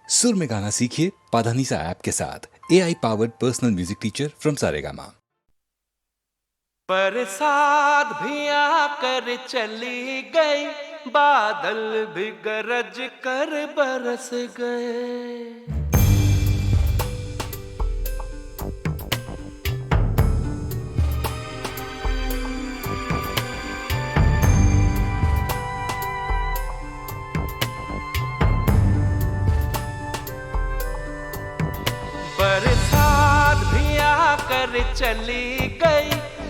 सुर में गाना सीखिए पाधानीसा ऐप के साथ। AI powered personal music teacher from Saregama. बरसात भी आकर चली गई, बादल भी गरज कर बरस गए। बरसात भी आकर चली गई,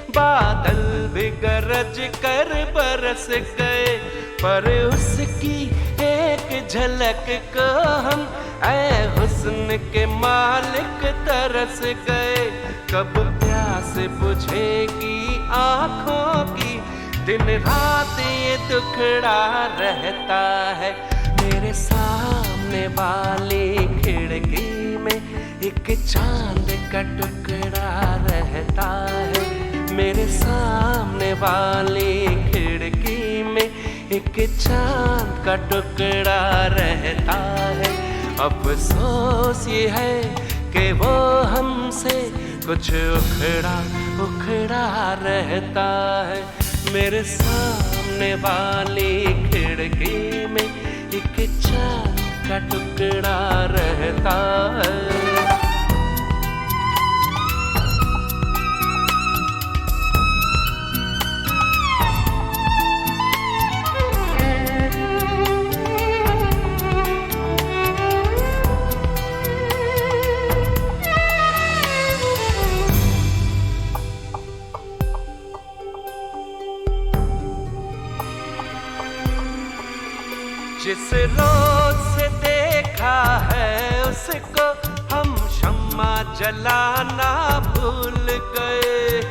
बादल भी गरज कर बरस गए। पर उसकी एक झलक को हम ऐ हुस्न के मालिक तरस गए। कब प्यास बुझेगी आँखों की, दिन रात ये दुखड़ा रहता है। मेरे सामने वाली खिड़की में एक चांद का टुकड़ा रहता है। मेरे सामने वाली खिड़की में एक चांद का टुकड़ा रहता है। अफसोस ये है कि वो हमसे कुछ उखड़ा उखड़ा रहता है। मेरे सामने वाली खिड़की में एक चांद का टुकड़ा रहता है। जिस रोज से देखा है उसको हम शम्मा जलाना भूल गए।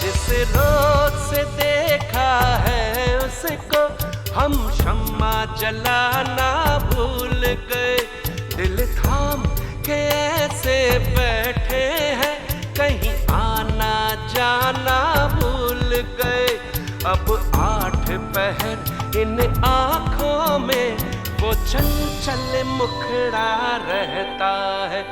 जिस रोज से देखा है उसको हम शम्मा जलाना भूल गए। दिल थाम के ऐसे बैठे हैं, कहीं आना जाना भूल गए। अब 8 पहर इन आँखों में वो चंचल मुखड़ा रहता है।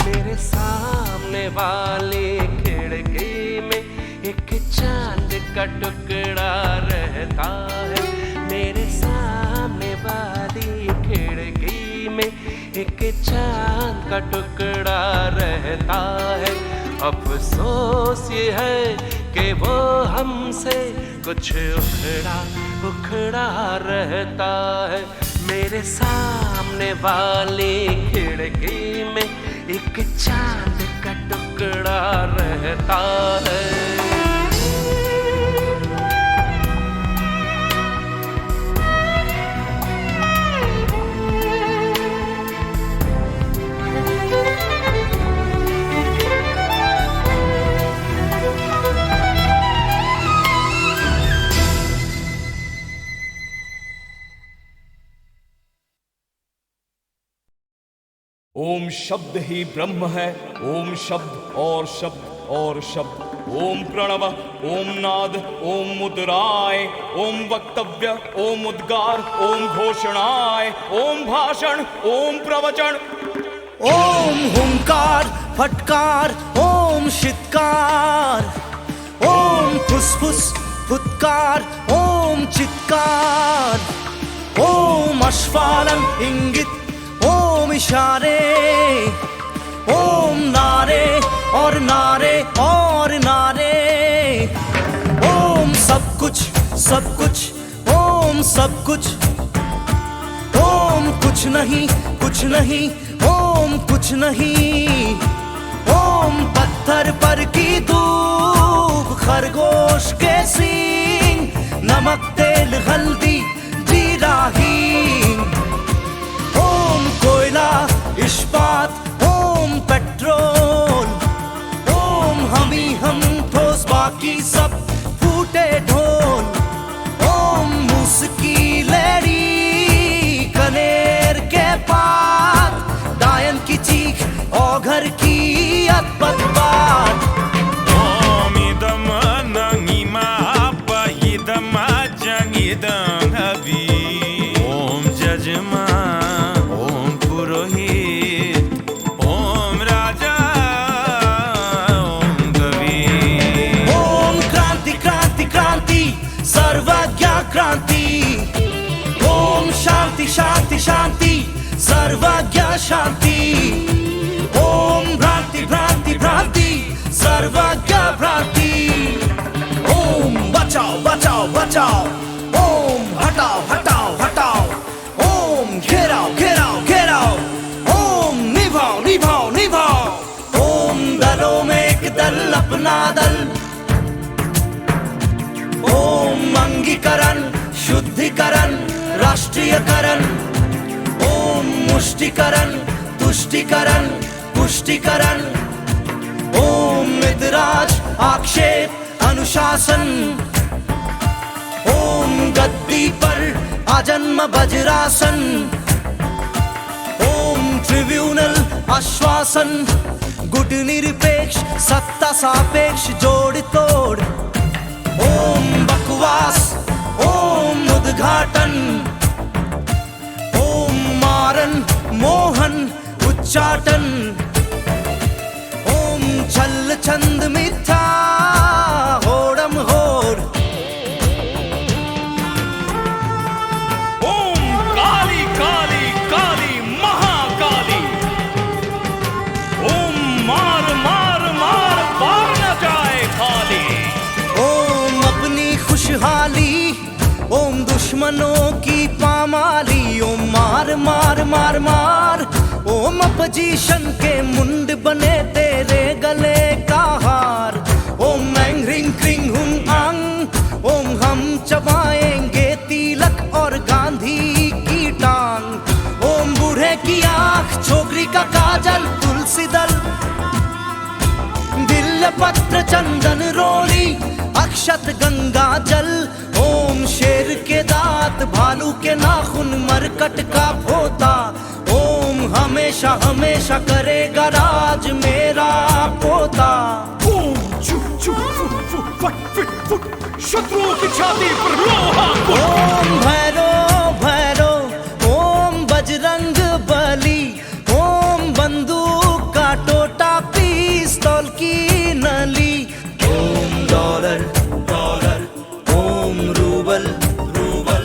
मेरे सामने वाली खिड़की में एक चांद का टुकड़ा रहता है। मेरे सामने वाली खिड़की में एक चांद का टुकड़ा रहता है। अफसोस ये है कि वो हमसे कुछ उखड़ा उखड़ा रहता है। मेरे सामने वाली खिड़की में एक चांद का टुकड़ा रहता है। ओम शब्द ही ब्रह्म है। ओम शब्द और शब्द और शब्द। ओम प्रणव, ओम नाद, ओम मुद्राय, ओम वक्तव्य, ओम उद्गार, ओम घोषणाय, ओम भाषण, ओम प्रवचन। ओम हुंकार फटकार, ओम शित्कार, ओम फुसफुस फुत्कार, ओम चित्कार, ओम अश्वालन इंगित, ओम इशारे, ओम नारे और नारे और नारे। ओम सब कुछ सब कुछ, ओम सब कुछ। ओम कुछ नहीं कुछ नहीं, ओम कुछ नहीं। ओम पत्थर पर की धूप, खरगोश के सींग, नमक तेल हल्दी जीरा हींग। ओम कोयला इस्पात, ओम पेट्रोल, ओम हम ठोस बाकी सब फूटे ढोल। ओम मूसकी लहरी, कनेर के पात, डायन की चीख और घर की अद्भुत बात। ओम इदम नंगिमा शांति सर्वज्ञ शांति। ओम भ्रांति भ्रांति भ्रांति सर्वज्ञ भ्रांति। ओम बचाओ बचाओ बचाओ। ओम हटाओ हटाओ हटाओ। ओम घेराओ घेराओ घेराओ। ओम निभाओ निभाओ निभाओ। ओम दलों में एक दल अपना दल। ओम अंगीकरण शुद्धिकरण राष्ट्रीयकरण। ओम मुष्टिकरण तुष्टिकरण पुष्टिकरण। ओम मितराज आक्षेप अनुशासन। ओम गद्दी पर आजन्म वज्रासन। ओम ट्रिब्यूनल आश्वासन गुट निरपेक्ष सत्ता सापेक्ष जोड़ तोड़। ओम बकवास ओम उद्घाटन। ओम मारन मोहन उच्चाटन। ओम छल छंद मिथ्या होड़म होड़। ओम काली काली काली महाकाली। ओम मार मार मार पार न जाए खाली। ओम अपनी खुशहाली ओम दुश्मनों की पामाली। ओम मार मार मार मार। ओम अपोजिशन के मुंड बने तेरे गले का हार। ओम मैंग रिंग क्रिंग हुम आंग। ओम हम चबाएंगे तिलक और गांधी की टांग। ओम बूढ़े की आंख छोकरी का काजल तुलसी दल। बिल्व पत्र चंदन रोली अक्षत गंगा जल। ओम शेर के दांत भालू के नाखून मरकट का पोता। ओम हमेशा हमेशा करेगा राज मेरा पोता। ओम चू चू फुट फुट फट फिट फुट शत्रुओं की छाती पर लोहा कुट। ओम भैरो भैरो ओम बजरंग बली। ओम बंदूक का टोटा पिस्तौल की नली। ओम डॉलर डॉलर। ओम रूबल रूबल।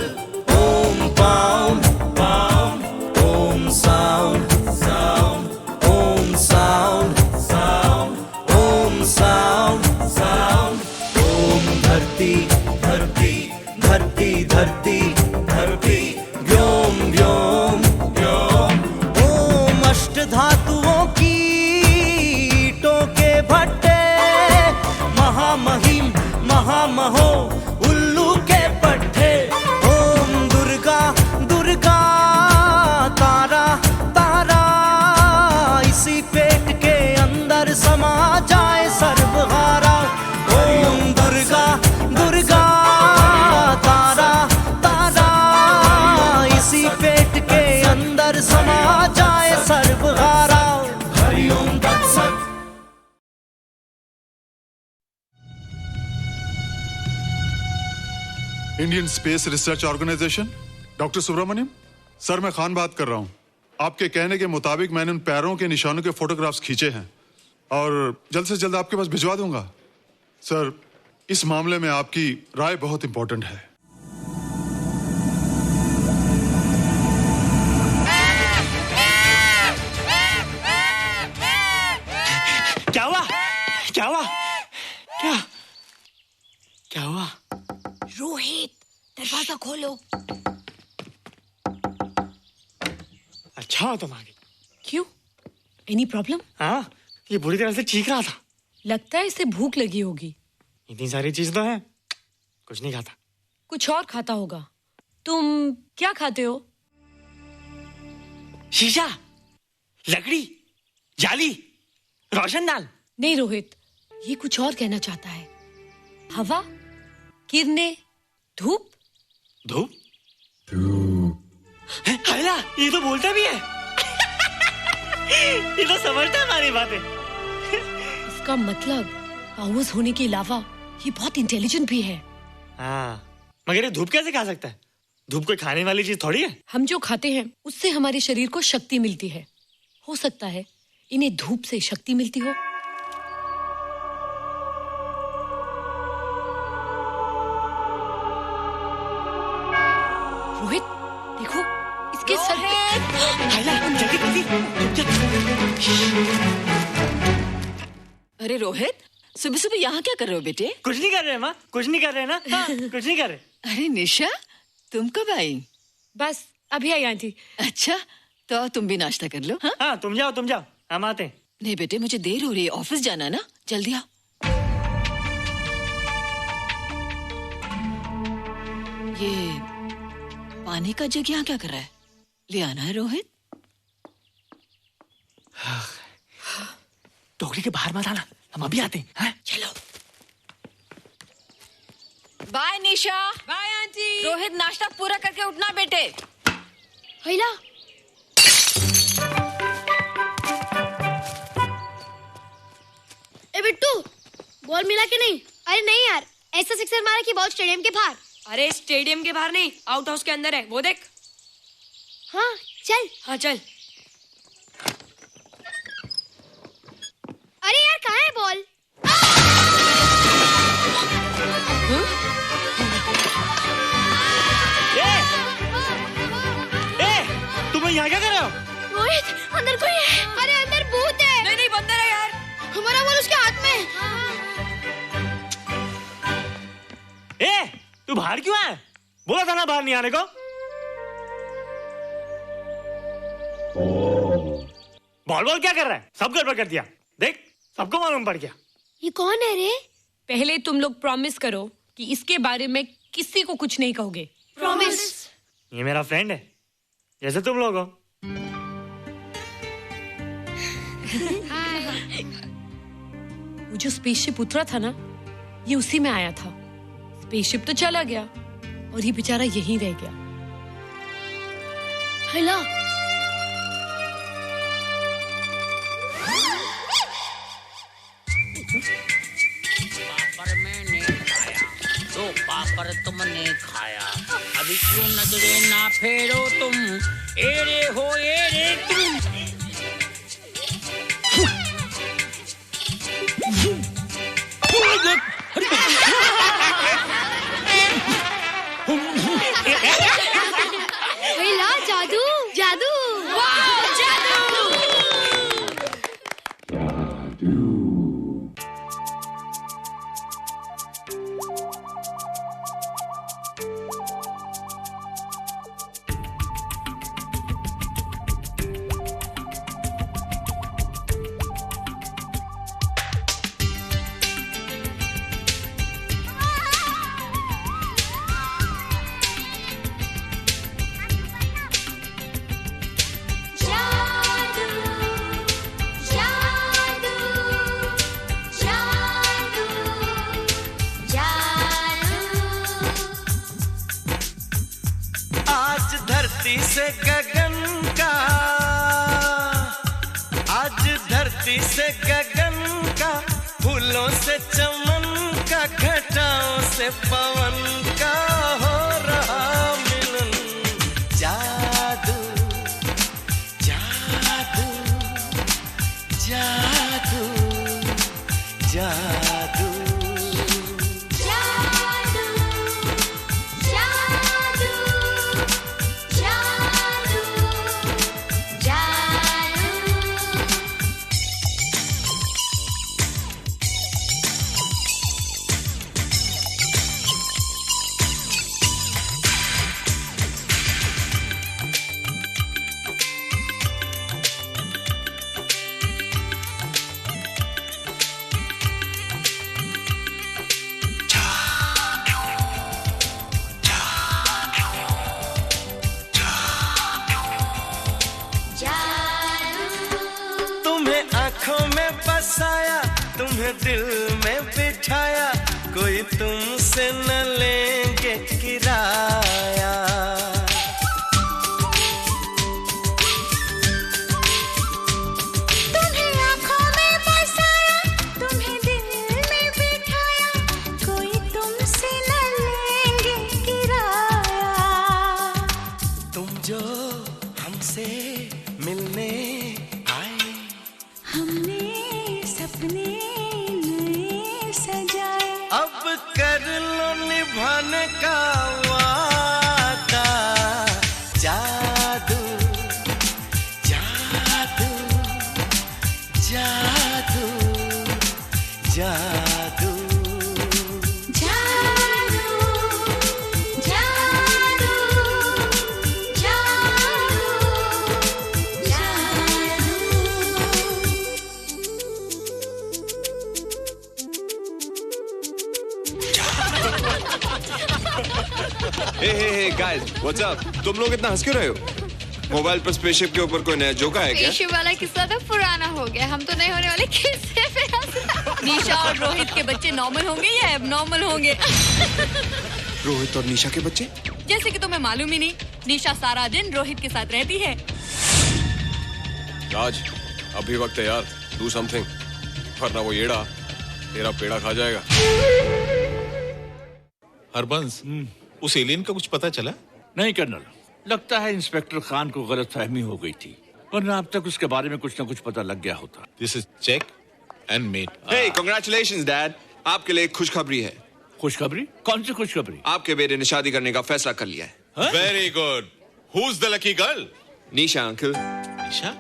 ओम पाउंड पाउंड। ओम साउंड साउंड। ओम साउंड साउंड। ओम साउंड साउंड। ओम धरती धरती धरती धरती धरती। व्योम व्योम व्योम। ओम अष्ट धातुओं की ईंटों के भट्टे। महामहिम महामहो उल्लू के पट्टे। ओम दुर्गा दुर्गा तारा तारा। इसी पेट के अंदर समा जाए सर्वहारा। ओम दुर्गा दुर्गा तारा तारा। इसी पेट के अंदर समा जाए सर्वहारा। हरिओम तत्सत। Indian space research organisation. Doctor Subramaniam sir, मैं खान बात कर रहा हूँ। आपके कहने के मुताबिक मैंने उन पैरों के निशानों के फोटोग्राफ्स खींचे हैं और जल्द से जल्द आपके पास भिजवा दूंगा। सर, इस मामले में आपकी राय बहुत इंपॉर्टेंट है। क्या हुआ क्या हुआ क्या क्या हुआ? रोहित दरवाजा खोलो। अच्छा तुम आ गई। क्यों? Any problem? हाँ, ये बुरी तरह से चीख रहा था। लगता है इसे भूख लगी होगी। इतनी सारी चीज तो है, कुछ नहीं खाता। कुछ और खाता होगा। तुम क्या खाते हो? शीशा, लकड़ी, जाली, रोशनदान। नहीं रोहित, ये कुछ और कहना चाहता है। हवा, किरणें, धूप। धूप? हैला, ये तो बोलता भी है। ये तो समझता है हमारी बातें। इसका मतलब पाउस होने के अलावा ये बहुत इंटेलिजेंट भी है। हाँ, मगर ये धूप कैसे खा सकता है? धूप कोई खाने वाली चीज थोड़ी है। हम जो खाते हैं उससे हमारे शरीर को शक्ति मिलती है। हो सकता है इन्हें धूप से शक्ति मिलती हो। रोहित देखो, इसके सर पे अरे रोहित, सुबह सुबह यहाँ क्या कर रहे हो बेटे? कुछ नहीं कर रहे माँ, कुछ नहीं कर रहे ना। हाँ, कुछ नहीं कर रहे। अरे निशा, तुम कब आई? बस अभी आई आंटी। अच्छा, तो तुम भी नाश्ता कर लो। हाँ, हाँ तुम जाओ, हम आते हैं। नहीं बेटे, मुझे देर हो रही है, ऑफिस जाना है ना, जल्दी आओ। ये पानी का जग यहाँ क्या कर रहा है? ले आना है रोहित। टोकरी के बाहर मत आना, हम अभी आते हैं। चलो। Bye Nisha. Bye aunty. Rohit, नाश्ता पूरा करके उठना बेटे। हैला ए बिट्टू, बॉल मिला कि नहीं? अरे नहीं यार, ऐसा सिक्सर मारा कि बॉल स्टेडियम के बाहर। अरे स्टेडियम के बाहर नहीं, आउट हाउस के अंदर है, वो देख। हाँ चल। हाँ चल। अरे यार कहाँ है बॉल? तुम यहाँ क्या कर रहे हो? रोहित, अंदर कोई है। अरे अंदर भूत है। नहीं नहीं, बंदर है यार। हमारा बॉल उसके हाथ में। तू बाहर क्यों है? बोला था ना बाहर नहीं आने को। बॉल क्या कर रहा है? सब गड़बड़ कर दिया। देख, सबको मालूम पड़ गया। ये कौन है रे? पहले तुम लोग प्रॉमिस करो कि इसके बारे में किसी को कुछ नहीं कहोगे। प्रॉमिस। ये मेरा फ्रेंड है, जैसे तुम लोग हो। वो जो स्पेसशिप उतरा था ना, ये उसी में आया था। स्पेसशिप तो चला गया और ये बेचारा यहीं रह गया। हैला पापड़ मैंने खाया, दो पापड़ तुमने खाया, अभी क्यों नजरे ना फेरो तुम, एरे हो एरे तुम। हैला, जादू जादू। वाह, जादू। धरती से गगन का, आज धरती से गगन का, फूलों से चमन का, घटाओं से पवन का हो रहा मिलन। जादू जादू जादू जादू। आँखों में बसाया, तुम्हें दिल में बिठाया, कोई तुमसे न लेंगे किराया। तुम्हें आँखों में बसाया, तुम्हें दिल में बिठाया, कोई तुमसे न लेंगे किराया। तुम जो हमसे मिलने आए, हमने सपने नए सजाए, अब कर लो निभाने का वादा। जादू जादू हे गाइस, व्हाट्स अप? तुम लोग इतना हंस क्यों रहे हो? मोबाइल पर स्पेसशिप के ऊपर कोई नया जोका है क्या? स्पेसशिप वाला किस्सा तो पुराना हो गया, हम तो नहीं होने वाले किस्से पे हंस रहे हैं। निशा और रोहित के बच्चे नॉर्मल होंगे या एबनॉर्मल होंगे? रोहित और निशा के बच्चे? जैसे कि तुम्हें मालूम ही नहीं, निशा सारा दिन रोहित के साथ रहती है। राज, अभी वक्त है यार, डू समथिंग, वरना वो येड़ा तेरा पेड़ा खा जाएगा। हरबंस, उस एलियन का कुछ पता चला? नहीं कर्नल, लगता है इंस्पेक्टर खान को गलतफहमी हो गई थी, वरना अब तक उसके बारे में कुछ न कुछ पता लग गया होता। This is check and mate. Hey, congratulations dad, आपके लिए एक खुशखबरी है। खुशखबरी? कौन सी खुशखबरी? आपके बेटे ने शादी करने का फैसला कर लिया है। Very good. Who is the lucky girl? Nisha uncle. Nisha?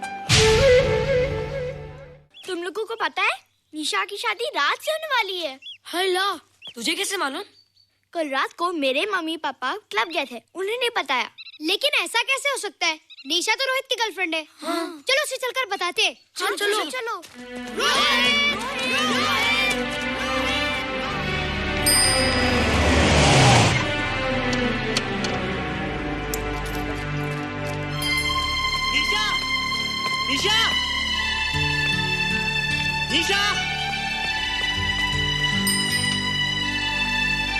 तुम लोगों को पता है निशा की शादी रात से होने वाली है। हल्ला, तुझे कैसे मालूम? कल रात को मेरे मम्मी पापा क्लब गए थे, उन्होंने बताया। लेकिन ऐसा कैसे हो सकता है? निशा तो रोहित की गर्लफ्रेंड है। हाँ। चलो उसे चलकर बताते हैं। चलो चलो चलो। निशा, निशा, निशा।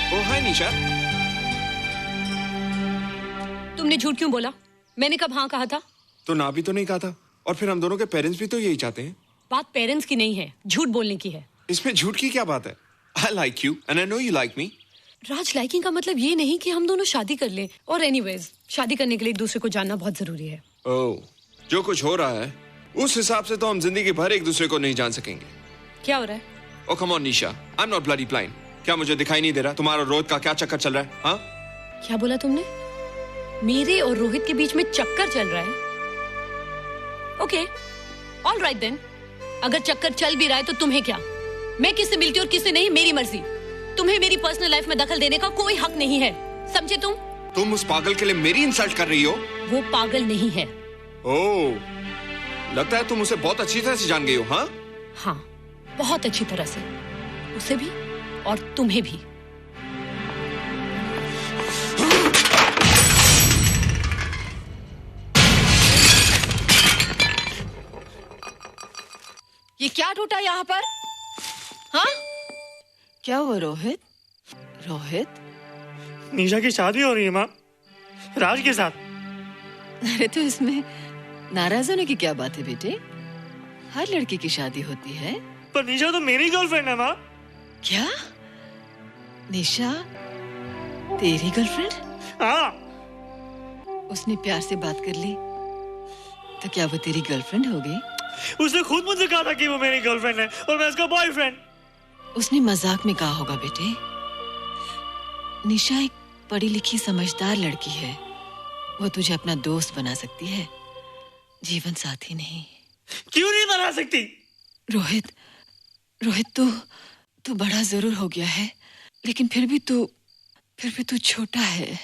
ओ हाय निशा। तुमने झूठ क्यों बोला? मैंने कब हाँ कहा था? तो ना भी तो नहीं कहा था, और फिर हम दोनों के पेरेंट्स भी तो यही चाहते हैं। बात पेरेंट्स की नहीं है, झूठ बोलने की है। इसमें झूठ की क्या बात है? I like you and I know you like me. Raj, liking का मतलब ये नहीं कि हम दोनों शादी कर लें। और एनीवेज, शादी करने के लिए एक दूसरे को जानना बहुत जरूरी है। ओह, जो कुछ हो रहा है उस हिसाब से तो हम जिंदगी भर एक दूसरे को नहीं जान सकेंगे। क्या हो रहा है? Oh come on Nisha, I'm not bloody blind. क्या मुझे दिखाई नहीं दे रहा तुम्हारा रोहित का क्या चक्कर चल रहा है? हाँ? क्या बोला तुमने? मेरे और रोहित के बीच में चक्कर चल रहा है? Okay, all right then. अगर चक्कर चल भी रहा है तो तुम्हें क्या? मैं किससे मिलती हूँ और किससे नहीं, मेरी मर्जी। तुम्हें मेरी पर्सनल लाइफ में दखल देने का कोई हक नहीं है, समझे तुम? तुम उस पागल के लिए मेरी इंसल्ट कर रही हो? वो पागल नहीं है। ओह, लगता है तुम उसे बहुत अच्छी तरह से जान गई हो। हाँ? हाँ, बहुत अच्छी तरह से, उसे भी और तुम्हें भी। ये क्या टूटा यहाँ पर? हाँ? क्या हुआ रोहित? रोहित? निशा की शादी हो रही है माँ, राज के साथ। अरे तो इसमें नाराज होने की क्या बात है बेटे? हर लड़की की शादी होती है। पर निशा तो मेरी गर्लफ्रेंड है माँ। क्या? निशा तेरी गर्लफ्रेंड? हाँ। उसने प्यार से बात कर ली तो क्या वो तेरी गर्लफ्रेंड हो गई? उसने खुद मुझे कहा था कि वो मेरी गर्लफ्रेंड है और मैं उसका बॉयफ्रेंड। उसने मजाक में कहा होगा बेटे। निशा एक पढ़ी लिखी समझदार लड़की है, वो तुझे अपना दोस्त बना सकती है, जीवन साथी नहीं। क्यों नहीं बना सकती? रोहित, रोहित तू बड़ा जरूर हो गया है, लेकिन फिर भी तू छोटा है।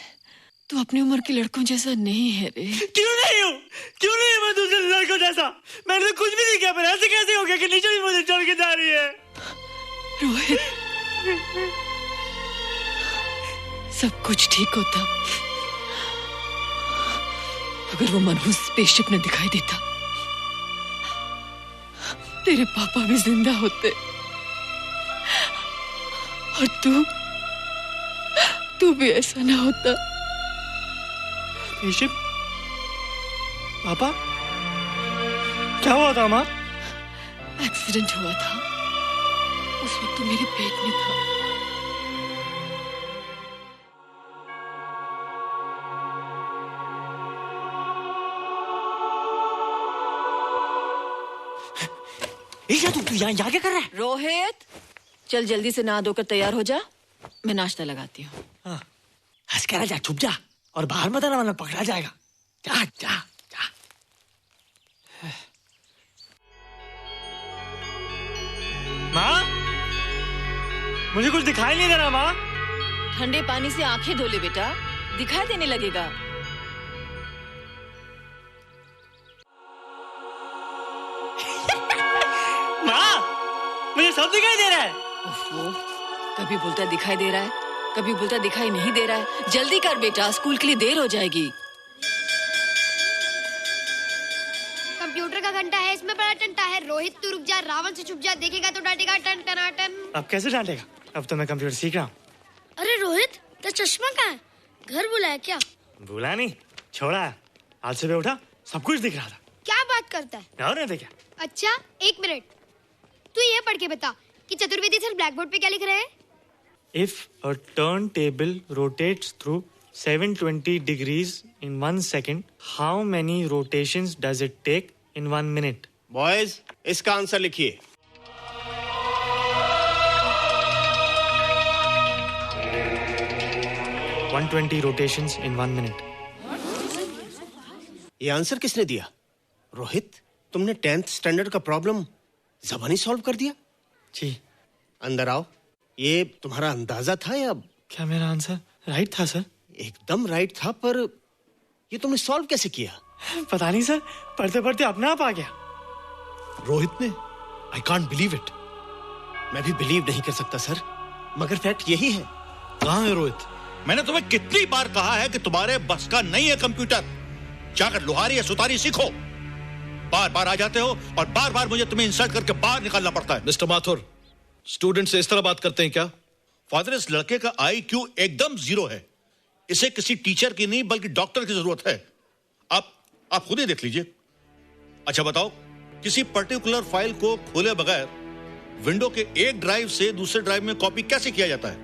तू अपनी उम्र के लड़कों जैसा नहीं है रे। क्यों नहीं हूँ? क्यों नहीं मैं दूसरे लड़कों जैसा? मैंने तो कुछ भी नहीं किया, पर ऐसे कैसे हो गया कि निशा भी मुझे छोड़ के जा रही है? रोहित, सब कुछ ठीक होता अगर वो मनहूस स्पेसशिप न दिखाई देता। तेरे पापा भी जिंदा होते और तू भी ऐसा ना होता। स्पेसशिप? पापा? क्या हुआ था माँ? एक्सीडेंट हुआ था, उस वक्त तो मेरे पेट में था। तू यहाँ क्या कर रहा है? रोहित, चल जल्दी से नहा धोकर तैयार हो जा, मैं नाश्ता लगाती हूँ। हाँ, हंस कर जा, छुप जा और बाहर मत आना वरना पकड़ा जाएगा। जा जा जा। माँ, मुझे कुछ दिखाई नहीं दे रहा माँ। ठंडे पानी से आंखें धो ले बेटा, दिखाई देने लगेगा। माँ, मुझे सब दिखाई दे रहा है। कभी बोलता दिखाई दे रहा है, कभी बोलता दिखाई नहीं दे रहा है। जल्दी कर बेटा, स्कूल के लिए देर हो जाएगी। कंप्यूटर का घंटा है, इसमें बड़ा टंटा है। रोहित तू रुक जा, रावण से छुप जा, देखेगा तो डांटेगा टन टनाटन। अब कैसे डांटेगा? अब तो मैं कंप्यूटर सीख रहा हूँ। अरे रोहित, तेरा चश्मा कहाँ है? घर बुलाया क्या? भूला नहीं, छोड़ा। आज सुबह उठा, सब कुछ दिख रहा था। क्या बात करता है? और नहीं देखा। अच्छा एक मिनट, तू ये पढ़ के बता कि चतुर्वेदी सर ब्लैक बोर्ड पे क्या लिख रहे हैं? If a turntable rotates through 720 degrees in 1 second, how many rotations does it take in 1 minute? Boys, इसका आंसर लिखिए। – 120 rotations in 1 minute. ये आंसर किसने दिया? रोहित, तुमने 10th स्टैंडर्ड का प्रॉब्लम ज़बानी सॉल्व कर दिया? जी। अंदर आओ। ये तुम्हारा अंदाजा था या? क्या मेरा आंसर राइट था सर? एकदम राइट था, पर ये तुमने सॉल्व कैसे किया? पता नहीं सर, पढ़ते पढ़ते अपने आप आ गया। रोहित ने? I can't believe it. मैं भी बिलीव नहीं कर सकता सर, मगर फैक्ट यही है। कहाँ है रोहित? मैंने तुम्हें कितनी बार कहा है कि तुम्हारे बस का नहीं है कंप्यूटर। जाकर लोहारी या सुतारी सीखो। बार बार आ जाते हो और बार बार मुझे तुम्हें इंसल्ट करके बाहर निकालना पड़ता है। मिस्टर माथुर, स्टूडेंट से इस तरह बात करते हैं क्या? फादर, इस लड़के का IQ एकदम 0 है। इसे किसी टीचर की नहीं बल्कि डॉक्टर की जरूरत है। आप खुद ही देख लीजिए। अच्छा बताओ, किसी पर्टिकुलर फाइल को खोले बगैर विंडो के एक ड्राइव से दूसरे ड्राइव में कॉपी कैसे किया जाता है?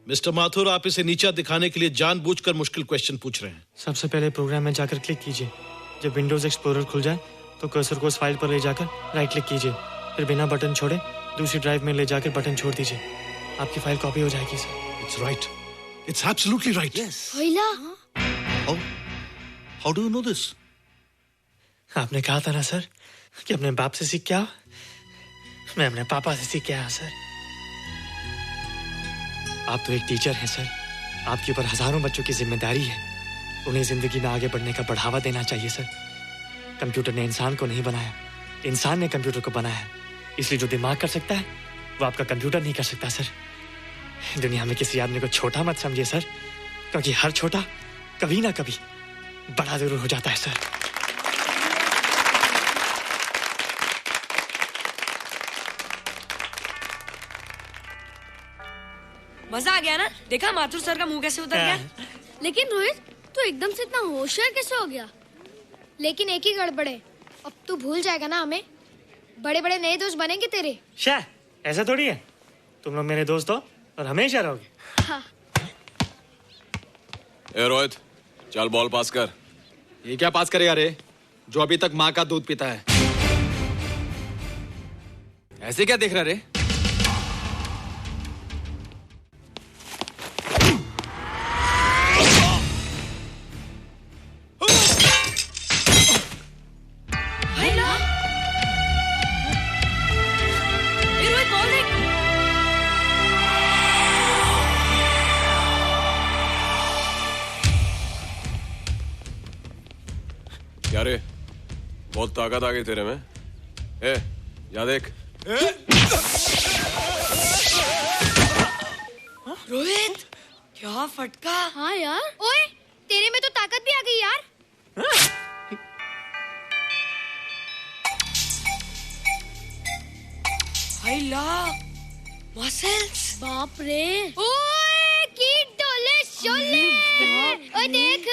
मिस्टर माथुर, आप इसे नीचा दिखाने के लिए जानबूझकर मुश्किल क्वेश्चन पूछ रहे हैं। सबसे पहले प्रोग्राम में जाकर क्लिक कीजिए। जब विंडोज एक्सप्लोरर खुल जाए तो कर्सर को उस फाइल पर ले जाकर राइट क्लिक कीजिए, फिर बिना बटन छोड़े दूसरी ड्राइव में ले जाकर बटन छोड़ दीजिए। आपकी फाइल कॉपी हो जाएगी sir. It's right, it's absolutely right. How do you know this? आपने कहा था ना सर कि अपने बाप से सीख के आओ। मैं अपने पापा से सीख के आया सर। आप तो एक टीचर हैं सर, आपके ऊपर हजारों बच्चों की जिम्मेदारी है। उन्हें जिंदगी में आगे बढ़ने का बढ़ावा देना चाहिए सर। कंप्यूटर ने इंसान को नहीं बनाया, इंसान ने कंप्यूटर को बनाया। इसलिए जो दिमाग कर सकता है वो आपका कंप्यूटर नहीं कर सकता सर। दुनिया में किसी आदमी को छोटा मत समझिए सर, क्योंकि हर छोटा कभी ना कभी बड़ा जरूर हो जाता है सर। मजा आ गया ना? देखा माथुर सर का मुंह कैसे उतर गया? लेकिन रोहित, तू एकदम से इतना होशियार कैसे हो गया? लेकिन एक ही गड़बड़ है, अब तू भूल जाएगा ना हमें। बड़े बड़े नए दोस्त बनेंगे तेरे। शाह, ऐसा थोड़ी है। तुम लोग मेरे दोस्त हो और हमेशा रहोगे। हाँ। ए रोहित, चल बॉल पास कर। ये क्या पास करेगा रे, जो अभी तक माँ का दूध पीता है? ऐसे क्या देख रहा रे? क्या रे, बहुत ताकत आ गई तेरे में। ए, या देख। रोहित, क्या फटका। हाँ यार, ओए तेरे में तो ताकत भी आ गई यार। हाय ला, मसल्स। बाप रे। ओए की डोले शोले। ओए देख।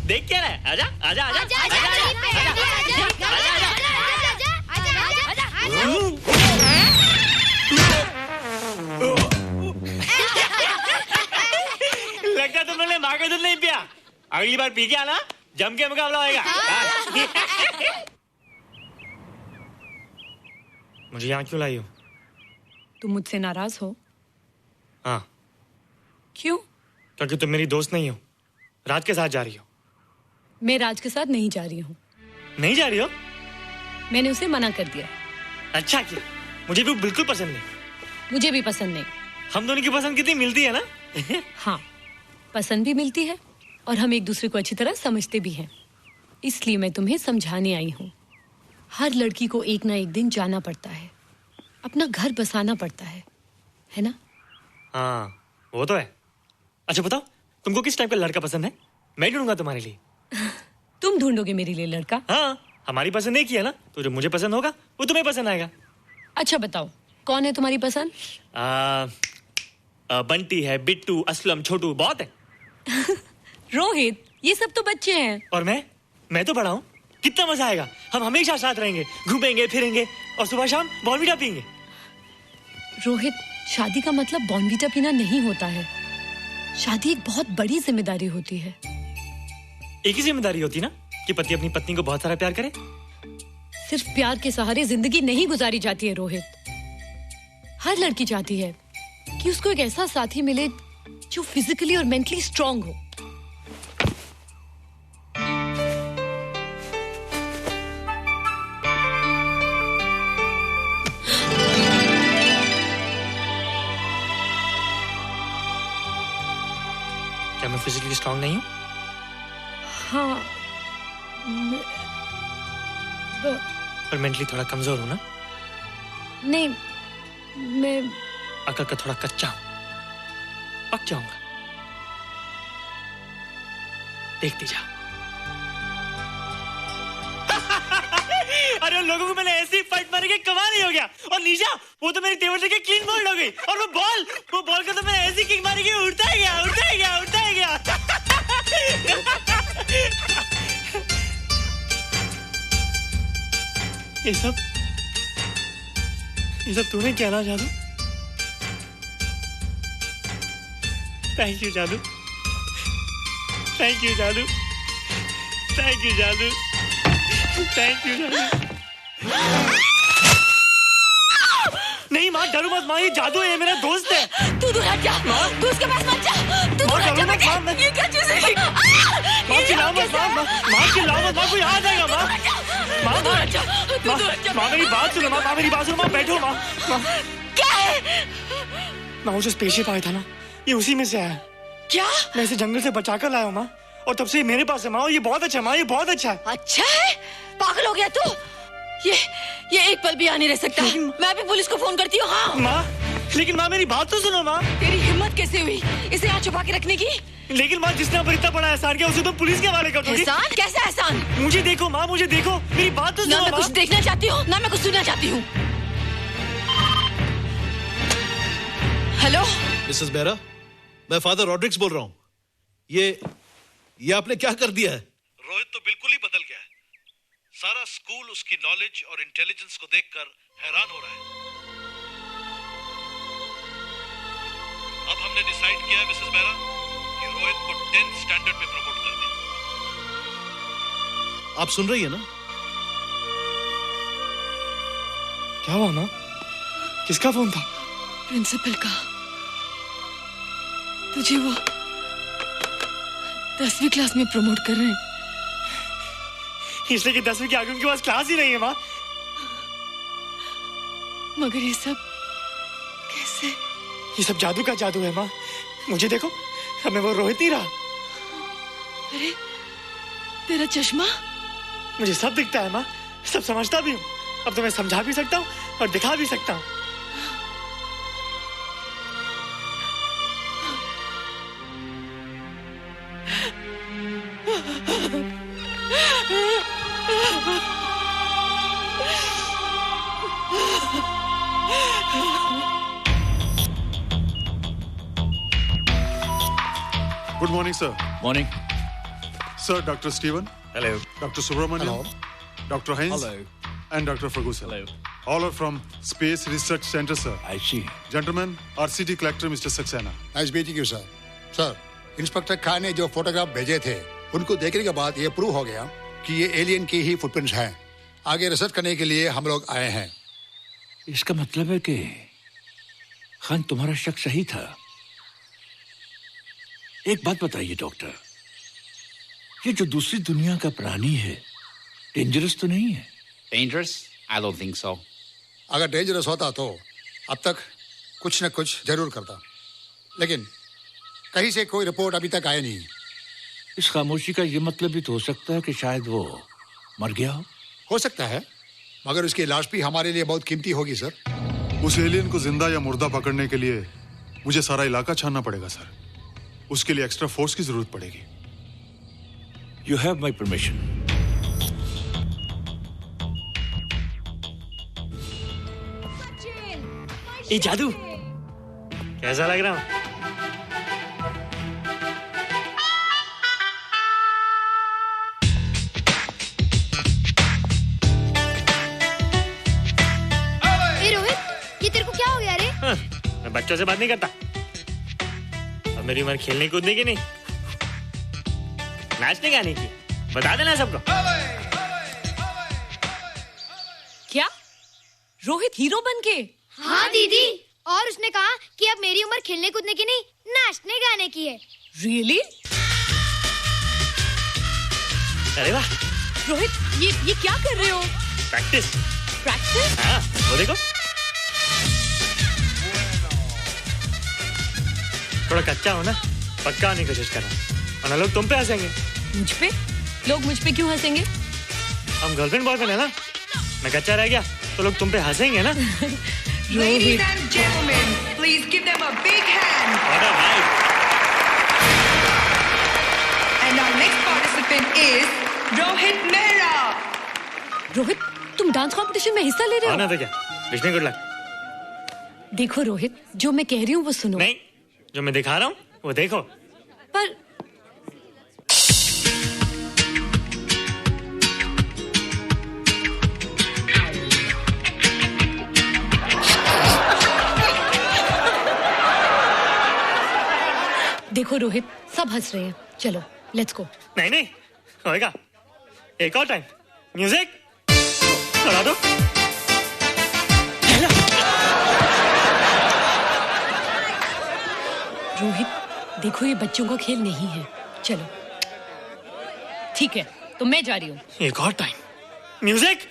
देख क्या रहा है? आजा आजा आजा आजा लगता तुमने माँ का दूध नहीं पिया। अगली बार पी के आना, जम के मुकाबला होएगा। मुझे यहाँ क्यों लाई हो? तुम मुझसे नाराज हो? हाँ। क्यों? क्योंकि तुम मेरी दोस्त नहीं हो, राज के साथ जा रही हो। मैं राज के साथ नहीं जा रही हूँ। नहीं जा रही हो? मैंने उसे मना कर दिया। अच्छा किया, मुझे भी बिल्कुल पसंद नहीं। मुझे भी पसंद नहीं। हम दोनों की पसंद कितनी मिलती है ना? हाँ, पसंद भी मिलती है और हम एक दूसरे को अच्छी तरह समझते भी हैं। इसलिए मैं तुम्हें समझाने आई हूँ। हर लड़की को एक ना एक दिन जाना पड़ता है, अपना घर बसाना पड़ता है ना? हाँ वो तो है। अच्छा बताओ, तुमको किस टाइप का लड़का पसंद है? मैं ढूंढूंगा तुम्हारे लिए। तुम ढूंढोगे मेरे लिए लड़का? हाँ, हमारी पसंद एक ही है ना, तो जो मुझे पसंद होगा वो तुम्हें पसंद आएगा। अच्छा बताओ, कौन है तुम्हारी पसंद? बंटी है, बिट्टू, असलम, छोटू, बहुत है। रोहित, ये सब तो बच्चे हैं। और मैं तो बड़ा हूँ। कितना मजा आएगा, हम हमेशा साथ रहेंगे, घूमेंगे फिरेंगे और सुबह शाम बॉर्नवीटा पीएंगे। रोहित, शादी का मतलब बॉर्नवीटा पीना नहीं होता है। शादी एक बहुत बड़ी जिम्मेदारी होती है। एक ही जिम्मेदारी होती ना कि पति अपनी पत्नी को बहुत सारा प्यार करे। सिर्फ प्यार के सहारे जिंदगी नहीं गुजारी जाती है रोहित। हर लड़की चाहती है कि उसको एक ऐसा साथी मिले जो फिजिकली और मेंटली स्ट्रांग हो। क्या मैं फिजिकली स्ट्रांग नहीं हूँ? हाँ, पर मेंटली थोड़ा कमजोर हूँ ना? नहीं, मैं अकल का थोड़ा कच्चा हूँ, पक जाऊंगा। देखती जा। अरे उन लोगों को मैंने ऐसी फाइट मारी कि कमाल ही हो गया। और निशा, वो तो मेरी टेबल से क्लीन बॉल हो गई। और वो बॉल का तो मैंने ऐसी किक मारी कि उड़ता ही गया। ये सब तूने क्या ना जादू? थैंक यू जादू, थैंक यू जादू, थैंक यू जादू, थैंक यू जादू। नहीं माँ, डरो मत माँ, ये जादू है, मेरा दोस्त है। तू दूर हट जा, तू उसके पास मत जा। तू दूर हट जा बेटे। ये क्या चीज़ है? माँ चिल्लाओ मत, माँ चिल्लाओ मत, माँ कोई आ जाएगा। माँ मेरी बात सुनो, माँ मेरी बात सुनो, माँ बैठो। माँ क्या है? माँ वो जो स्पेसशिप आया था ना, ये उसी में से आया। क्या? मैं इसे जंगल से बचाकर लाया हूँ माँ, और तब से ये मेरे पास है माँ। और ये बहुत अच्छा है माँ, ये बहुत अच्छा है। अच्छा है? पागल हो गया तू? ये एक पल भी यहाँ नहीं रह सकता। मैं अभी पुलिस को फोन करती हूँ। हाँ माँ, लेकिन माँ मेरी बात तो सुनो माँ। तेरी हिम्मत कैसे हुई इसे यहाँ छुपा के रखने की? लेकिन माँ, जिसने अब इतना बड़ा एहसान किया उसे तो पुलिस के हवाले कर दोगी। एहसान? कैसा एहसान? मुझे देखो माँ, मुझे देखो, मेरी बात तो सुनो। ना मैं कुछ देखना चाहती हूँ, ना मैं कुछ सुनना चाहती हूँ। हेलो मिसेस बेरा, मैं फादर रॉड्रिक्स बोल रहा हूँ। ये आपने क्या कर दिया है? रोहित तो बिल्कुल ही बदल गया है। सारा स्कूल उसकी नॉलेज और इंटेलिजेंस को देखकर हैरान हो रहा है। अब हमने डिसाइड किया है मिसेस बेरा कि रोहित को 10th स्टैंडर्ड में प्रमोट कर दें। आप सुन रही है ना? क्या हुआ माँ? किसका फोन था? प्रिंसिपल का। तुझे वो 10वीं क्लास में प्रमोट कर रहे हैं। इसलिए कि 10वीं के आगे उनके पास क्लास ही नहीं है माँ। मगर ये सब कैसे? ये सब जादू का जादू है माँ। मुझे देखो, हमें वो रोहित नहीं रहा। अरे तेरा चश्मा? मुझे सब दिखता है माँ, सब समझता भी हूँ। अब तो मैं समझा भी सकता हूँ और दिखा भी सकता हूँ। Good morning, sir. Morning. Sir, Dr. Stephen. Hello. Dr. Subramaniam. Dr. Heinz. Hello. And Dr. Ferguson. Hello. All are from Space Research Center, sir. I see. Gentlemen, RCT collector, Mr. Saxena. Nice meeting you sir. Sir, inspector Khan ने जो photograph भेजे थे उनको देखने के बाद ये prove हो गया कि ये एलियन की ही फुटप्रिंट्स हैं। आगे रिसर्च करने के लिए हम लोग आए हैं। इसका मतलब है कि खान तुम्हारा शक सही था। एक बात बताइए डॉक्टर, ये जो दूसरी दुनिया का प्राणी है डेंजरस तो नहीं है? Dangerous? I don't think so. अगर डेंजरस होता तो अब तक कुछ न कुछ जरूर करता, लेकिन कहीं से कोई रिपोर्ट अभी तक आई नहीं। इस खामोशी का ये मतलब भी तो हो सकता है कि शायद वो मर गया हो सकता है, मगर उसकी लाश भी हमारे लिए बहुत कीमती होगी सर। उस एलियन को जिंदा या मुर्दा पकड़ने के लिए मुझे सारा इलाका छानना पड़ेगा सर। उसके लिए एक्स्ट्रा फोर्स की जरूरत पड़ेगी। You have my permission. ये जादू कैसा लग रहा हूं? मैं बच्चों से बात नहीं करता। अब मेरी उम्र खेलने कूदने की नहीं, नाचने गाने की। बता देना सबको। क्या रोहित हीरो बन के? हाँ दीदी, और उसने कहा कि अब मेरी उम्र खेलने कूदने की नहीं, नाचने गाने की है। रियली? अरे वाह रोहित, ये क्या कर रहे हो? प्रैक्टिस। प्रैक्टिस? हाँ, वो देखो थोड़ा कच्चा हो ना, पक्का होने की कोशिश कर रहा हूं, वरना लोग तुम पे हंसेंगे। मुझ पे? लोग मुझ पे क्यों हंसेंगे? हम गर्लफ्रेंड बॉयफ्रेंड है ना, मैं कच्चा रह गया तो लोग तुम पे हंसेंगे ना। Ladies and gentlemen, please give them a big hand. What a vibe. And our next participant is Rohit Mehra. Rohit, तुम डांस कंपटीशन में हिस्सा ले रहे हो? ना तो क्या, विश मी गुड लक। देखो रोहित, जो मैं कह रही हूँ वो सुनो। नहीं, जो मैं दिखा रहा हूँ वो देखो। पर देखो रोहित, सब हंस रहे हैं। चलो लेट्स गो। नहीं नहीं होएगा, एक और टाइम। म्यूजिक चला दो। रोहित देखो, ये बच्चों का खेल नहीं है। चलो ठीक है, तो मैं जा रही हूँ। एक और time. Music.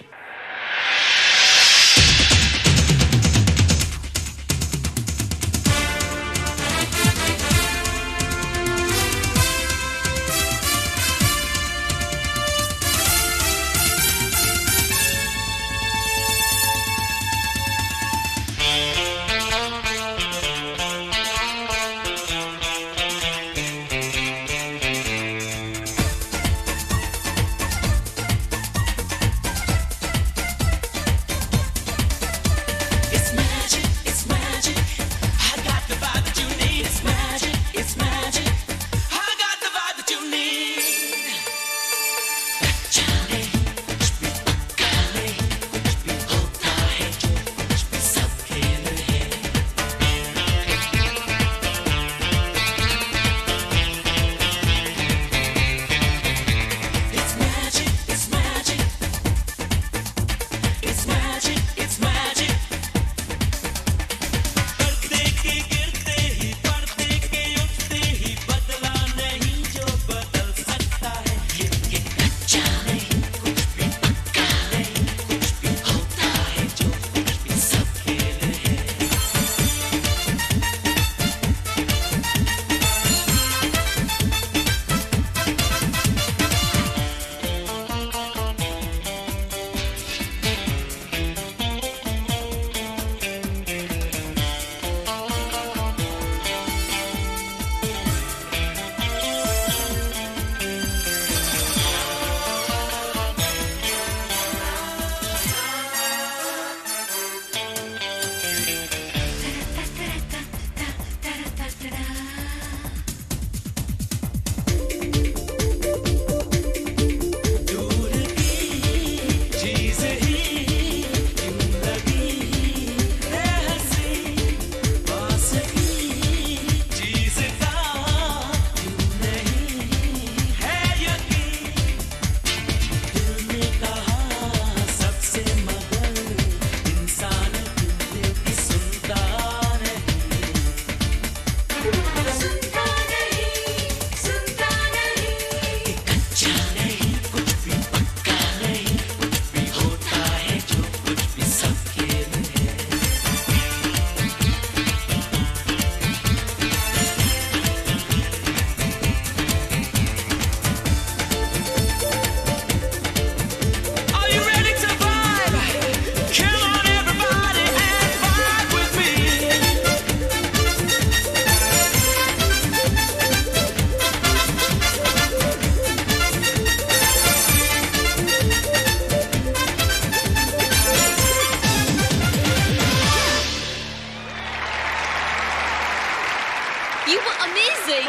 You were amazing.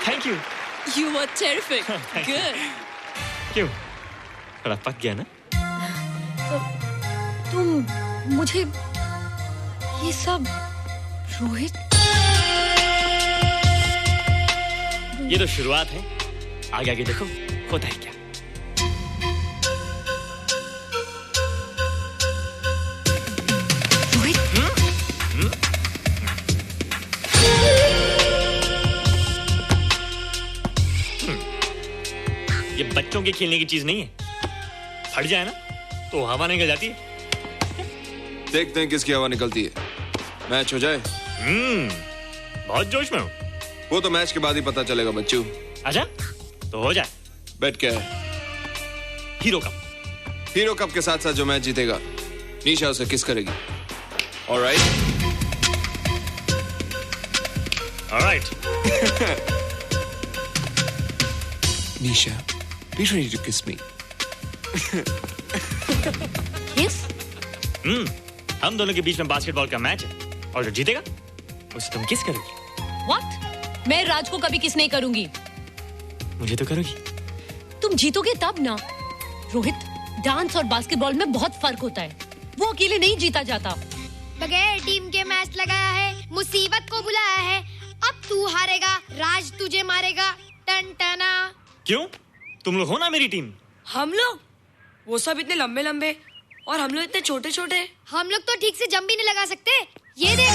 Thank you. You were terrific. Good. क्यों? थोड़ा पक गया ना? तुम मुझे ये सब रोहित। ये तो शुरुआत है, आगे आगे देखो होता है क्या। रोहित। ये बच्चों के खेलने की चीज नहीं है, फट जाए ना तो हवा निकल जाती है। देखते हैं किसकी हवा निकलती है। मैच हो जाए। बहुत जोश में हूँ। वो तो मैच के बाद ही पता चलेगा बच्चू। अच्छा तो हो जाए। बेट क्या है? Hero cup. हीरो कप के साथ साथ जो मैच जीतेगा निशा उसे किस करेगी। Alright. Alright. Nisha, be ready to kiss me. Kiss? हम दोनों के बीच में बास्केटबॉल का मैच है और जो जीतेगा उसे तुम किस करोगी। What? मैं राज को कभी किस नहीं करूंगी। मुझे तो करोगी। तुम जीतोगे तब ना। रोहित, डांस और बास्केटबॉल में बहुत फर्क होता है, वो अकेले नहीं जीता जाता। बगैर टीम के मैच लगाया है, मुसीबत को बुलाया है। अब तू हारेगा, राज तुझे मारेगा। टन टना। क्यों? तुम लोग हो ना मेरी टीम। हम लोग? वो सब इतने लंबे लंबे और हम लोग इतने छोटे छोटे। हम लोग तो ठीक से जंप भी नहीं लगा सकते। ये देख।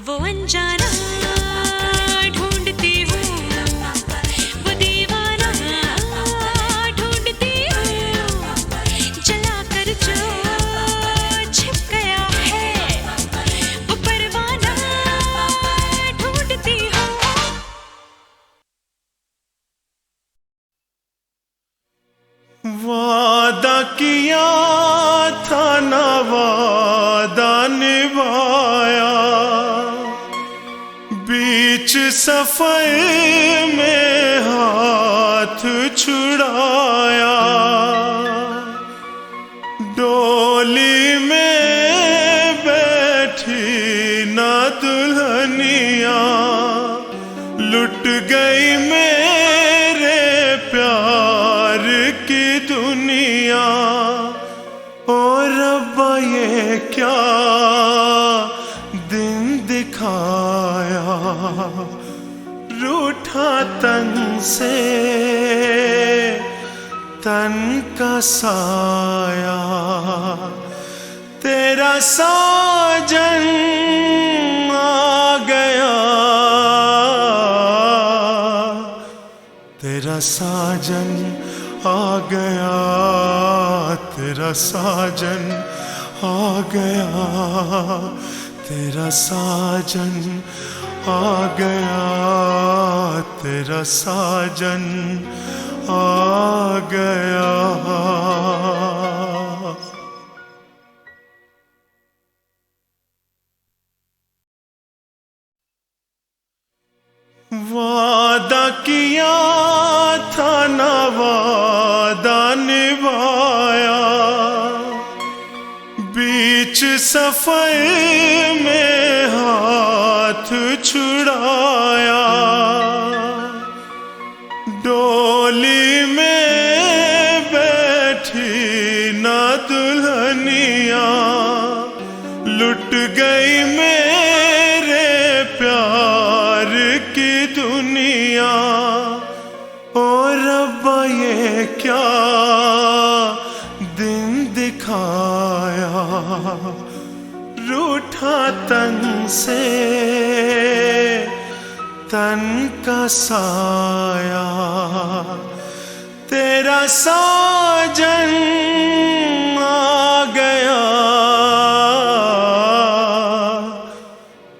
वो अनजाना ढूंढती हूँ, वो दीवाना ढूंढती हूँ, जला कर जो छिप गया है वो परवाना ढूंढती हूँ। वादा किया था ना वादा निभाया, बीच सफर में हाथ छुड़ाया, डोली में बैठी ना दुल्हनिया, लुट गई मेरे प्यार की दुनिया। ओ रब्बा ये क्या दिन दिखाया, रूठा तन से तन का साया, तेरा साजन आ गया, तेरा साजन आ गया, तेरा साजन आ गया, तेरा साजन आ गया, तेरा साजन आ गया। वादा किया था ना वादा निभाया, बीच सफर में हाथ छुड़ाया, डोली में बैठी ना दुल्हनिया, लुट गई मेरे प्यार की दुनिया। ओ रब्बा ये क्या दिन दिखाया, रूठा तन से तन का साया, तेरा साजन आ गया,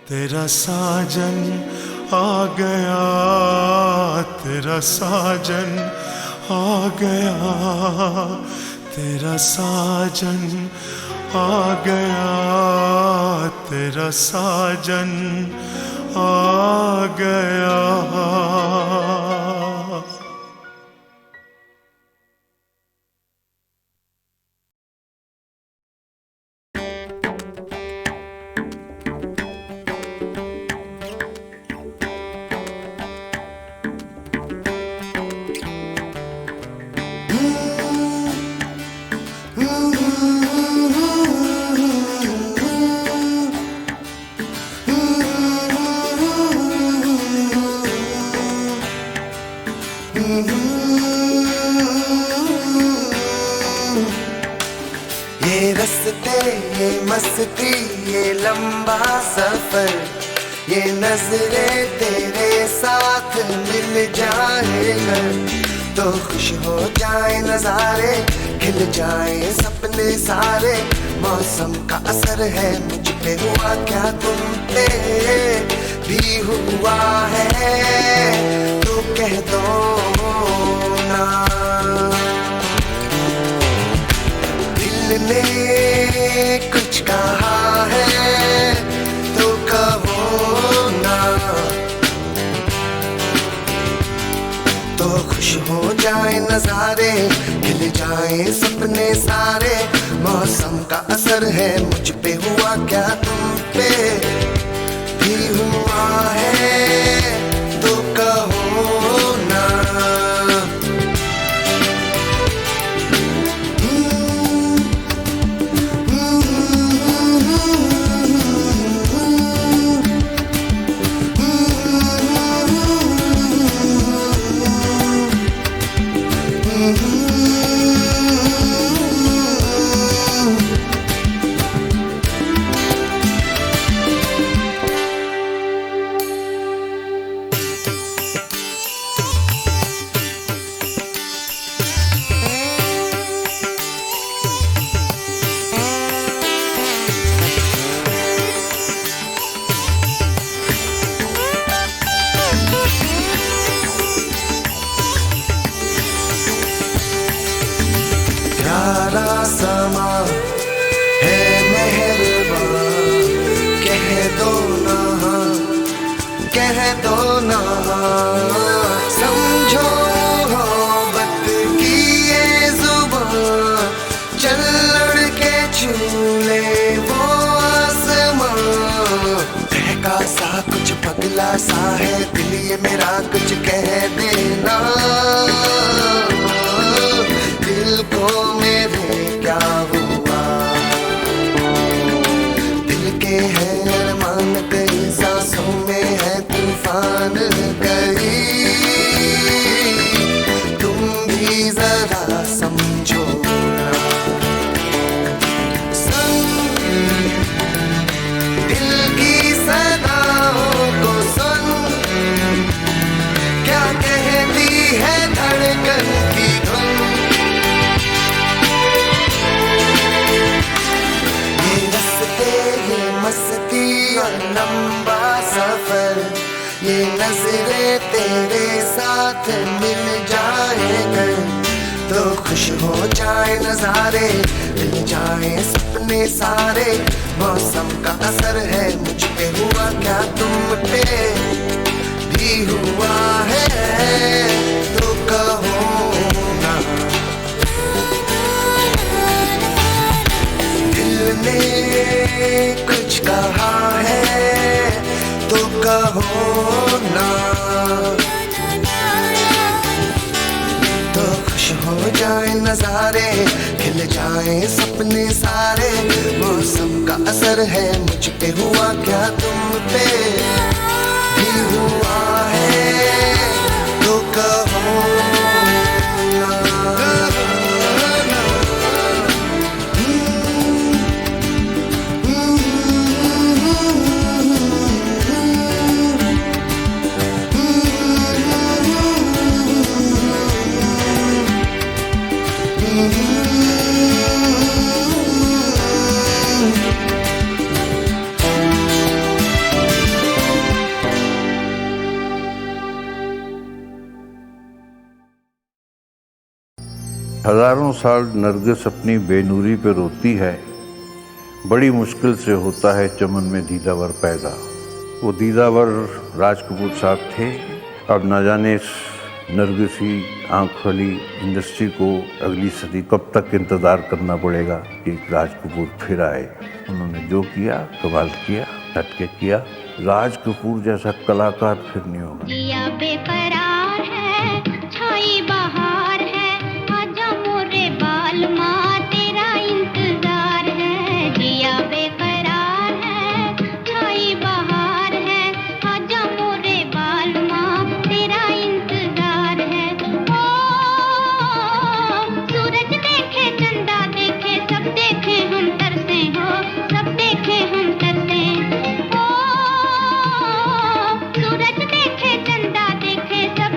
तेरा साजन आ गया, तेरा साजन आ गया, तेरा साजन आ गया, तेरा साजन आ गया। ये रस्ते ये मस्ती ये लंबा सफर, ये नजरें तेरे साथ मिल जाए अगर, तो खुश हो जाए नजारे, खिल जाए सपने सारे। मौसम का असर है मुझ पे, हुआ क्या तुम पे भी हुआ है, तो कह दो ना। दिल ने कुछ कहा है तो कहो ना, तो खुश हो जाए नजारे, खिल जाए सपने सारे। मौसम का असर है मुझ पे, हुआ क्या तुम पे भी हुआ है, तो कहो ना। कह दो ना, समझो मोहब्बत की ये जुबान, चल लड़ के छू ले वो आसमां। बहका सा कुछ पगला सा है दिल ये मेरा, कुछ कह देना दिल को मेरे क्या हुआ। दिल के है अरमान कई सांसों में है तूफान कई, तुम भी जरा समझो ना। दिल की सदाओं को सुन, क्या कहती है धड़कन की धुन। ये रस्ते ये मस्ती और लंबा सफर, ये नजरें तेरे साथ मिल जाए कर, तो खुश हो जाए नजारे, मिल जाए सपने सारे। मौसम का असर है मुझ पे हुआ क्या तुम पे भी हुआ है, तो कहो ना। दिल ने कुछ कहा है तो कहो ना, तो खुश हो जाए नजारे, खिल जाए सपने सारे। मौसम का असर है मुझ पे हुआ क्या तुम पे भी हुआ है, तो कहो ना। हजारों साल नरगिस अपनी बेनूरी पे रोती है, बड़ी मुश्किल से होता है चमन में दीदावर पैदा। वो दीदावर राज कपूर साहब थे। अब न जाने इस नरगिसी आंख वाली इंडस्ट्री को अगली सदी कब तक इंतज़ार करना पड़ेगा कि राज कपूर फिर आए। उन्होंने जो किया कमाल किया, डट के किया। राज कपूर जैसा कलाकार फिर नहीं होगा। जिया बेकरार है, छाई बहार है, आजा मोरे बाल माँ तेरा इंतजार है। जिया बेकरार है, छाई बहार है, आजा मोरे बाल माँ तेरा इंतजार है। ओ सूरज देखे चंदा देखे सब देखे हम तरसे हो, सब देखे हम तरसे। ओ सूरज देखे चंदा देखे सब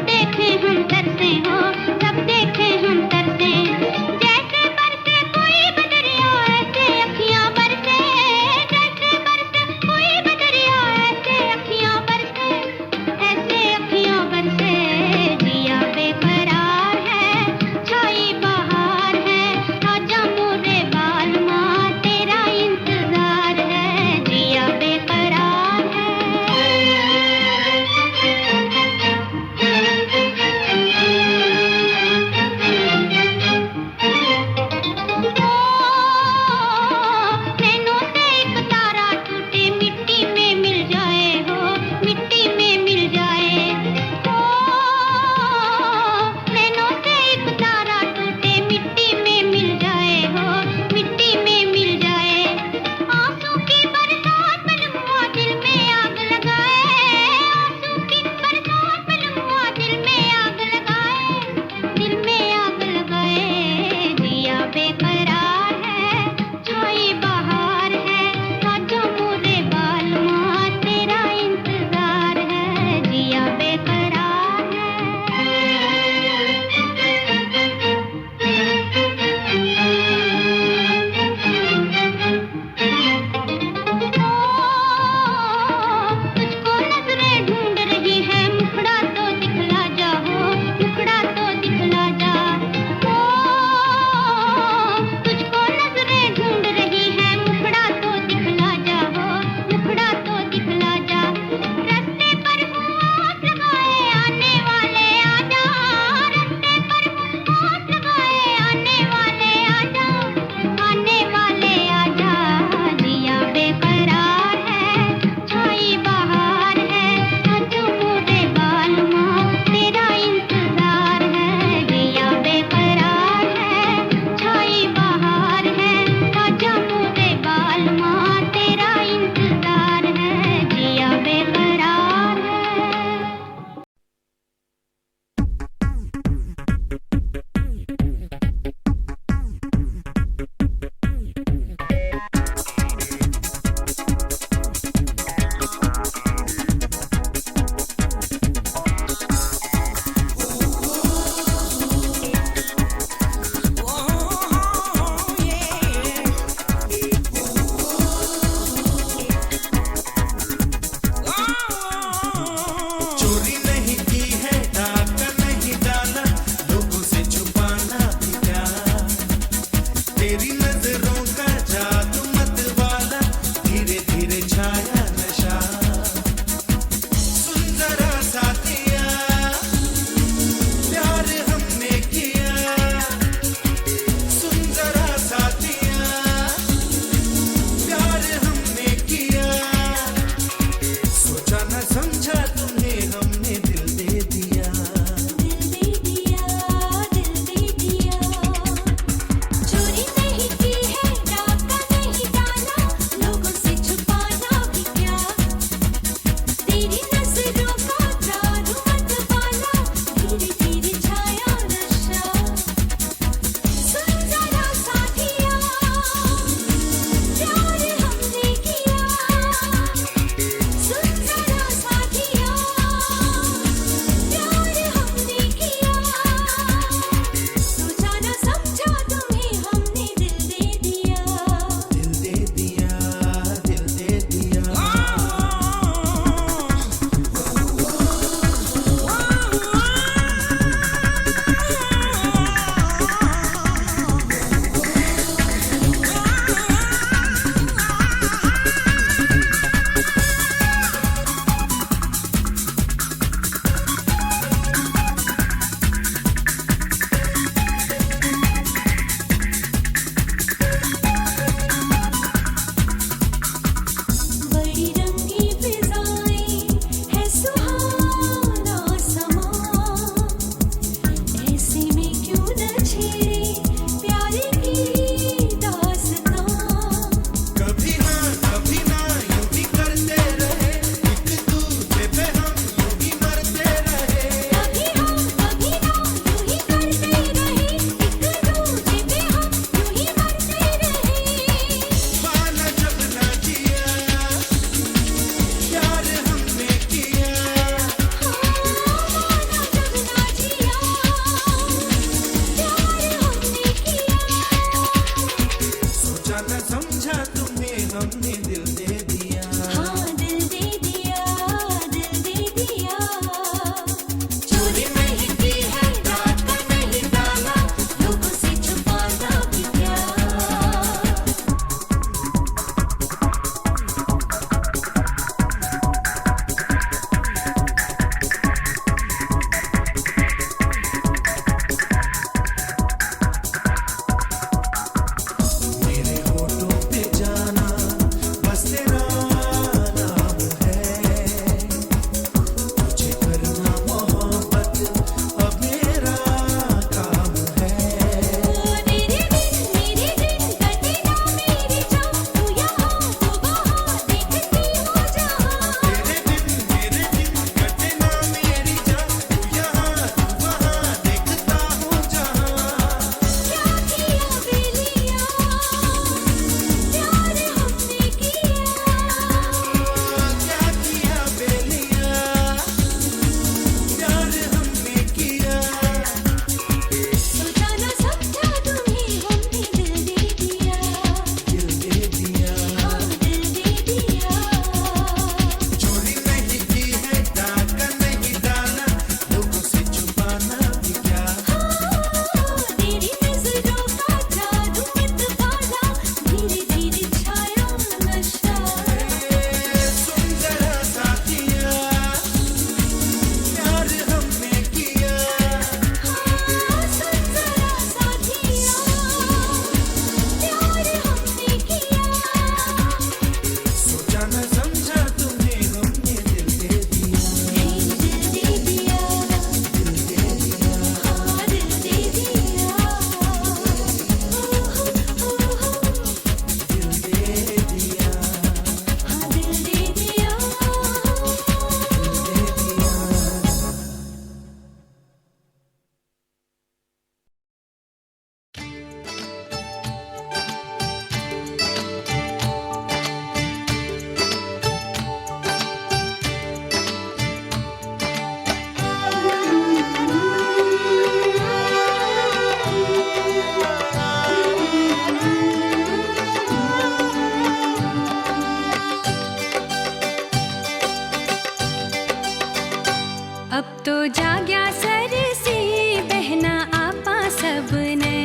तो जाग्या सरसी बहना आपा सबने,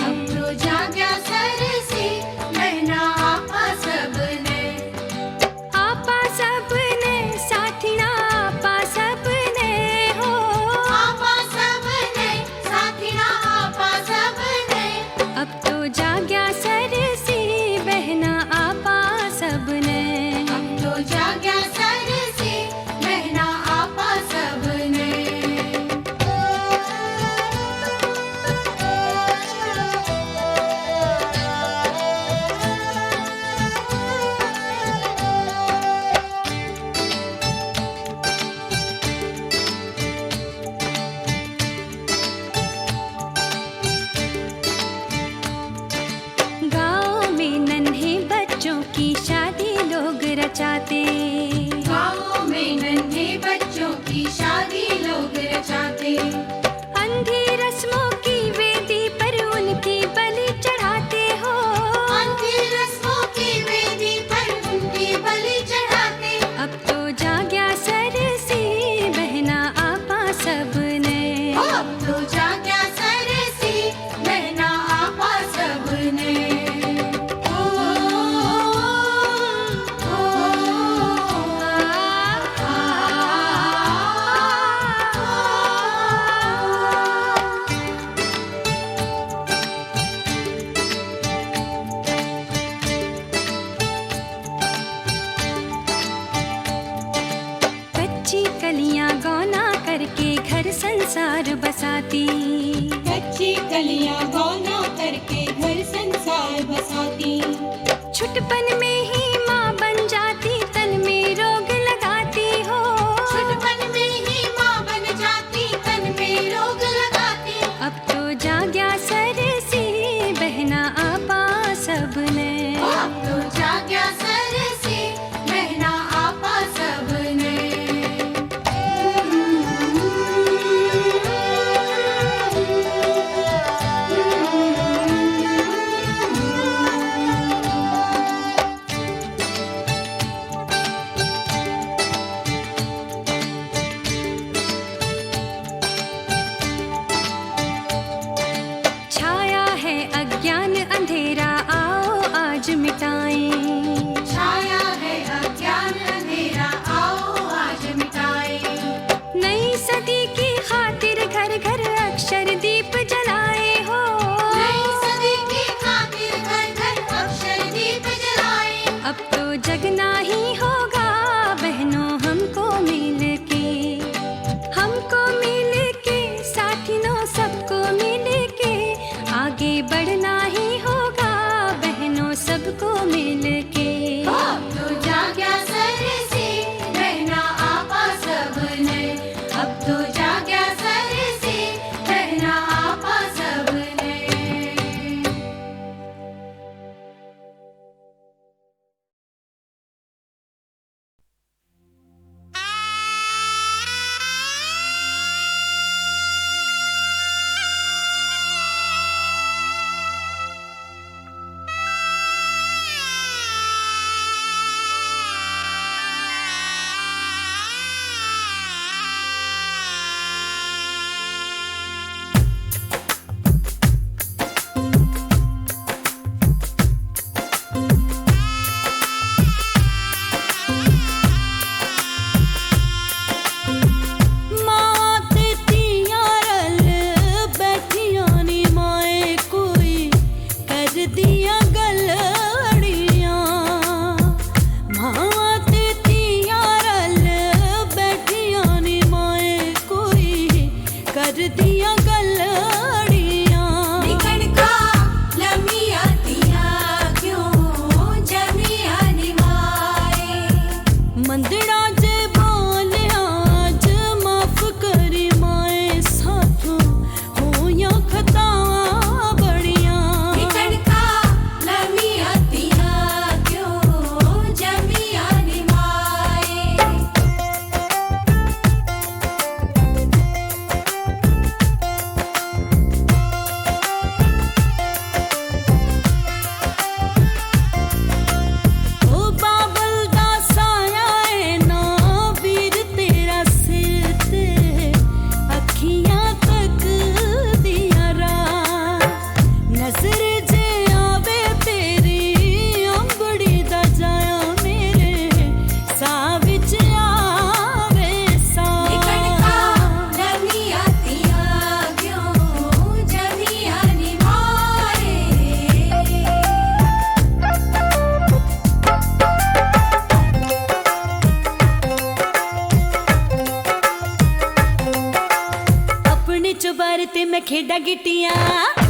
अब तो जाग्या सरसी बहना आपा सबने, आपा सबने साथिना आपा सबने हो, आपा सबने साथिना आपा सबने, अब तो जाग्या सरसी बहना आपा सबने, अब तो जाग्या सरसी बहना आपा सबने। गाँव में नन्हे बच्चों की शादी लोग रचाते, गाँव में नन्हे बच्चों की शादी लोग रचाते, अंधी रस्मों की वेदी पर उनकी बलि चढ़ाते हो, अंधी रस्मों की वेदी पर उनकी बलि चढ़ाते, अब तो जाग्या सरसी बहना आपा सबने, अब तो जाग्या सरसी बहना आपा सबने। कच्ची कलियां गौना करके घर संसार बसाती, कच्ची कलियां गौना करके घर संसार बसाती, छुटपन में ही माँ बन जाती तन में रोग लगाती हो, छुटपन में ही माँ बन जाती तन में रोग लगाती, अब तो जाग्या सरसी बहना आपा सबने, अब तो जाग्या सरसी बहना आपा सबने। छाया है अज्ञान अंधेरा आओ आज मिटाएं, छाया है अज्ञान अंधेरा आओ आज मिटाए, नई सदी की खातिर घर घर अक्षर दीप जलाए हो, नई सदी की खातिर घर घर अक्षर दीप जलाए, अब तो जगना ही होगा बहनों हमको मिल के, हमको मिल के साथिनों सबको मिल के, आगे बढ़ना ही होगा बहनों सबको मिल के, अब तो जाग्या सरसी बहना आपा सबने, अब तो जाग्या सरसी बहना आपा सबने। ओ बाबल दा साया है ना ने खेड़ा गिटिया